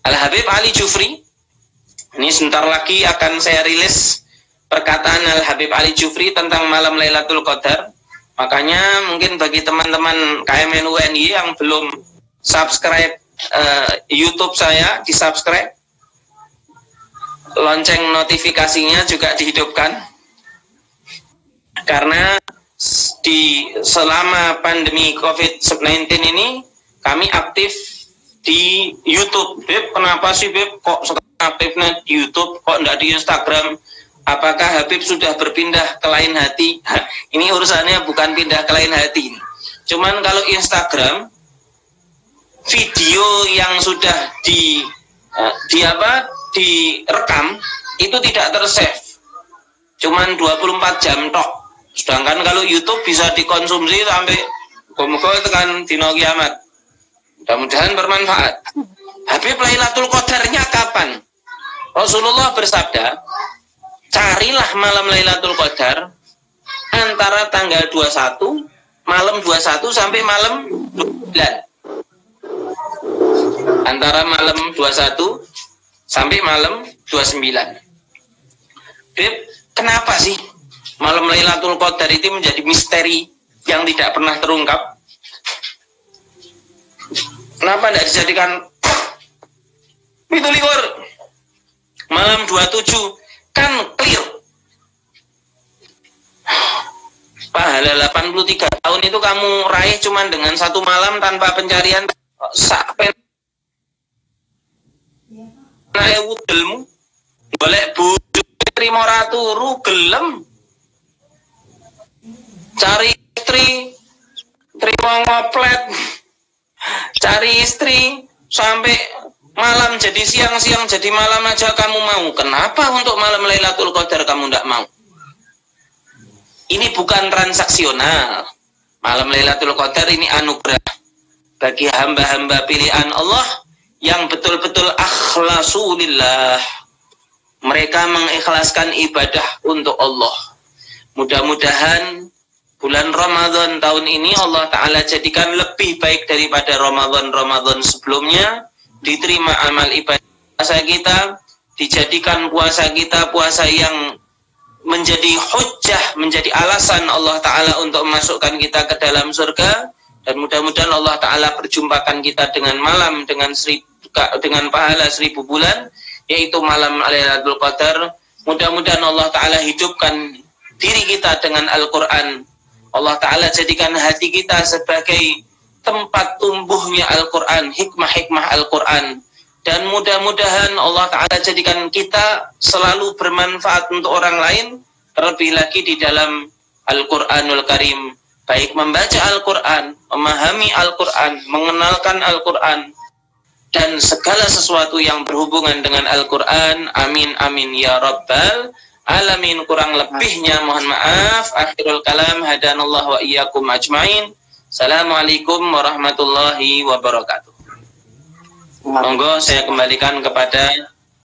Al-Habib Ali Jufri, ini sebentar lagi akan saya rilis perkataan Al-Habib Ali Jufri tentang malam Lailatul Qadar. Makanya mungkin bagi teman-teman KMNU UNY yang belum subscribe YouTube saya, di subscribe, lonceng notifikasinya juga dihidupkan, karena selama pandemi COVID-19 ini kami aktif di YouTube. Beb, kenapa sih Beb kok aktifnya di YouTube, kok enggak di Instagram? Apakah Habib sudah berpindah ke lain hati? Ini urusannya bukan pindah ke lain hati. Cuman kalau Instagram, video yang sudah direkam itu tidak tersave. Cuman 24 jam tok. Sedangkan kalau YouTube bisa dikonsumsi sampai muga-muga tekan dino kiamat. Mudah-mudahan bermanfaat. Habib Lailatul Qadarnya kapan? Rasulullah bersabda, carilah malam Lailatul Qadar antara tanggal 21, malam 21 sampai malam 29. Antara malam 21 sampai malam 29. Beb, kenapa sih malam Lailatul Qadar itu menjadi misteri yang tidak pernah terungkap? Kenapa tidak dijadikan itu likur? Malam 27 kan clear. Pahala 83 tahun itu kamu raih cuman dengan satu malam tanpa pencarian Sak penae wudelmu golek bojo trimo raturu gelem cari istri trimo ngoplet cari istri sampai malam jadi siang, siang jadi malam aja kamu mau. Kenapa untuk malam Lailatul Qadar kamu tidak mau? Ini bukan transaksional. Malam Lailatul Qadar ini anugerah bagi hamba-hamba pilihan Allah yang betul-betul akhlasulillah. Mereka mengikhlaskan ibadah untuk Allah. Mudah-mudahan bulan Ramadan tahun ini Allah Ta'ala jadikan lebih baik daripada Ramadan-Ramadan sebelumnya. Diterima amal ibadah puasa kita, dijadikan puasa kita puasa yang menjadi hujjah, menjadi alasan Allah Ta'ala untuk memasukkan kita ke dalam surga. Dan mudah-mudahan Allah Ta'ala perjumpakan kita dengan malam dengan pahala 1000 bulan, yaitu malam Lailatul Qadar. Mudah-mudahan Allah Ta'ala hidupkan diri kita dengan Al-Quran. Allah Ta'ala jadikan hati kita sebagai tempat tumbuhnya Al-Quran, hikmah-hikmah Al-Quran. Dan mudah-mudahan Allah Ta'ala jadikan kita selalu bermanfaat untuk orang lain, terlebih lagi di dalam Al-Quranul Karim. Baik membaca Al-Quran, memahami Al-Quran, mengenalkan Al-Quran, dan segala sesuatu yang berhubungan dengan Al-Quran. Amin, amin, ya Rabbal Alamin. Kurang lebihnya mohon maaf. Akhirul kalam, hadanallah wa iyyakum ajmain. Assalamualaikum warahmatullahi wabarakatuh. Monggo saya kembalikan kepada